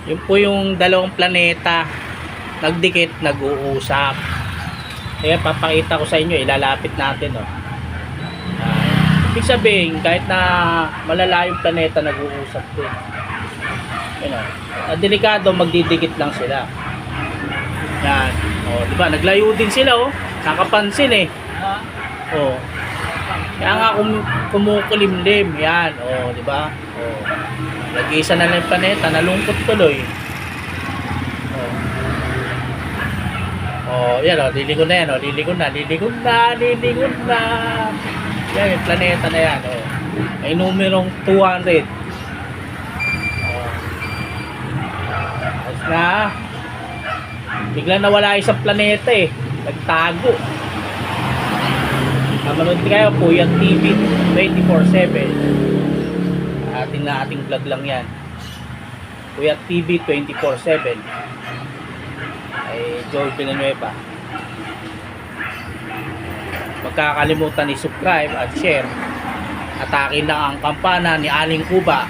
Yun po yung dalawang planeta nagdikit, nag-uusap. Kaya papakita ko sa inyo, ilalapit natin, oh. Ibig sabihin, kahit na malalayong planeta nag-uusap din. Yun, oh. Delikado, magdidikit lang sila. Yan. Oh, di ba? Naglayo din sila, oh. Nakapansin, eh. Oh. Kaya nga kumukulimlim. Yan, oh, di ba? Oh. Nag-iisa na lang yung planeta, nalungkot tuloy. Oh, yan, oh, lilingon na yan, oh, lilingon na. Yan, yung planeta na yan, oh. May numerong 200. Oh. Tapos na. Biglang nawala isang planeta, eh. Nagtago. Manood kayo, Puyat TV 24/7. Ating vlog lang yan. Puyat TV 24/7. Ay George Villanueva. Magkakalimutan i-subscribe at share. Atakin lang ang kampana ni Aling Kuba